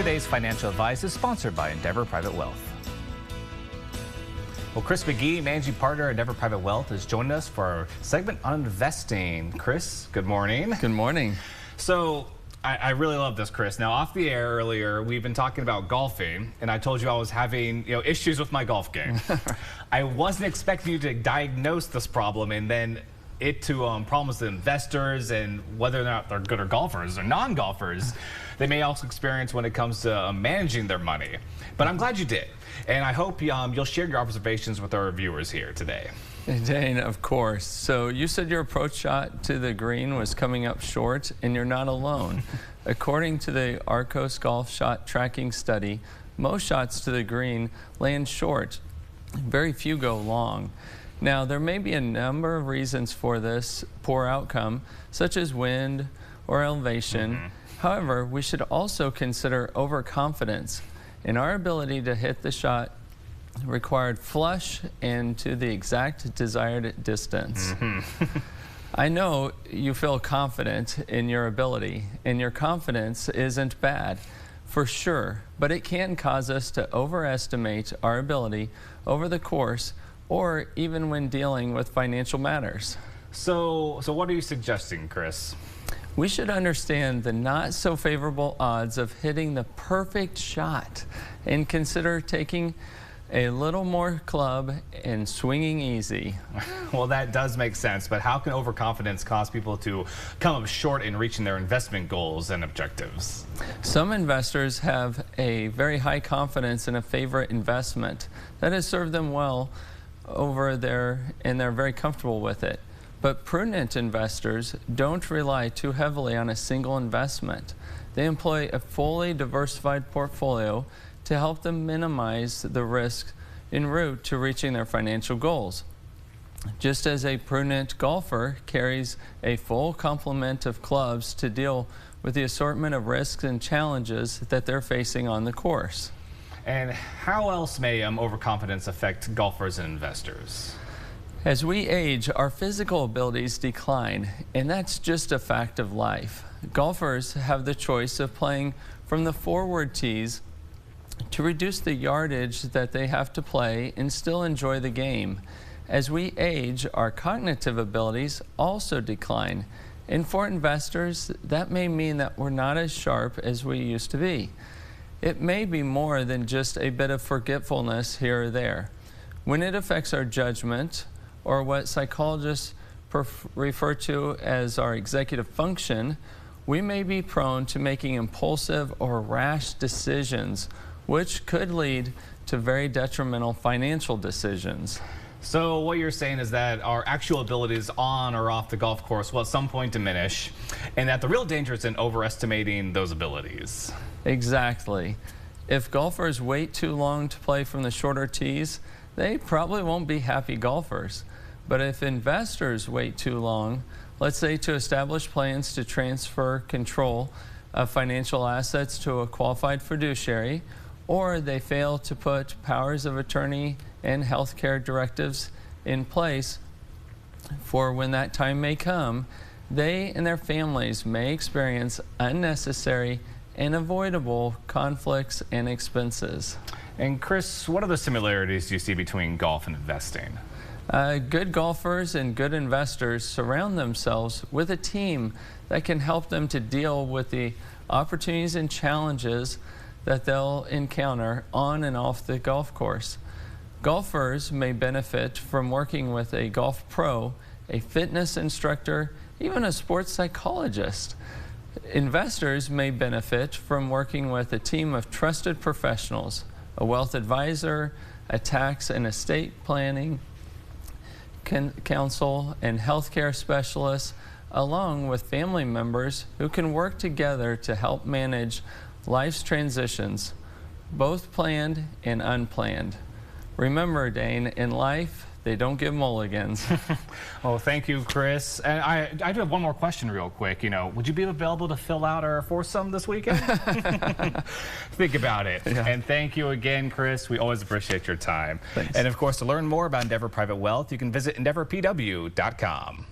Today's financial advice is sponsored by Endeavor Private Wealth. Well, Chris McGee, Managing Partner at Endeavor Private Wealth, is joining us for our segment on investing. Chris, good morning. Good morning. So, I really love this, Chris. Now, off the air earlier, we've been talking about golfing, and I told you I was having issues with my golf game. I wasn't expecting you to diagnose this problem and then it to problems with investors and whether or not they're good or golfers or non-golfers. They may also experience when it comes to managing their money. But I'm glad you did. And I hope you'll share your observations with our viewers here today. Dane, of course. So you said your approach shot to the green was coming up short, and you're not alone. According to the Arcos Golf Shot Tracking Study, most shots to the green land short. Very few go long. Now, there may be a number of reasons for this poor outcome, such as wind or elevation. However, we should also consider overconfidence in our ability to hit the shot required flush and to the exact desired distance. I know you feel confident in your ability, and your confidence isn't bad, for sure, but it can cause us to overestimate our ability over the course or even when dealing with financial matters. So what are you suggesting, Chris? We should understand the not so favorable odds of hitting the perfect shot and consider taking a little more club and swinging easy. Well, that does make sense, but how can overconfidence cause people to come up short in reaching their investment goals and objectives? Some investors have a very high confidence in a favorite investment that has served them well over there, and they're very comfortable with it. But prudent investors don't rely too heavily on a single investment. They employ a fully diversified portfolio to help them minimize the risk en route to reaching their financial goals. Just as a prudent golfer carries a full complement of clubs to deal with the assortment of risks and challenges that they're facing on the course. And how else may overconfidence affect golfers and investors? As we age, our physical abilities decline, and that's just a fact of life. Golfers have the choice of playing from the forward tees to reduce the yardage that they have to play and still enjoy the game. As we age, our cognitive abilities also decline. And for investors, that may mean that we're not as sharp as we used to be. It may be more than just a bit of forgetfulness here or there. When it affects our judgment, or what psychologists refer to as our executive function, we may be prone to making impulsive or rash decisions, which could lead to very detrimental financial decisions. So what you're saying is that our actual abilities on or off the golf course will at some point diminish, and that the real danger is in overestimating those abilities. Exactly. If golfers wait too long to play from the shorter tees, they probably won't be happy golfers. But if investors wait too long, let's say to establish plans to transfer control of financial assets to a qualified fiduciary, or they fail to put powers of attorney and healthcare directives in place for when that time may come, they and their families may experience unnecessary and avoidable conflicts and expenses. And Chris, what are the similarities you see between golf and investing? Good golfers and good investors surround themselves with a team that can help them to deal with the opportunities and challenges that they'll encounter on and off the golf course. Golfers may benefit from working with a golf pro, a fitness instructor, even a sports psychologist. Investors may benefit from working with a team of trusted professionals, a wealth advisor, a tax and estate planning counsel, and healthcare specialists, along with family members who can work together to help manage life's transitions, both planned and unplanned. Remember, Dane, in life, they don't give mulligans. Well, thank you, Chris. And I do have one more question real quick. Would you be available to fill out our foursome this weekend? Think about it. Yeah. And thank you again, Chris. We always appreciate your time. Thanks. And of course, to learn more about Endeavor Private Wealth, you can visit EndeavorPW.com.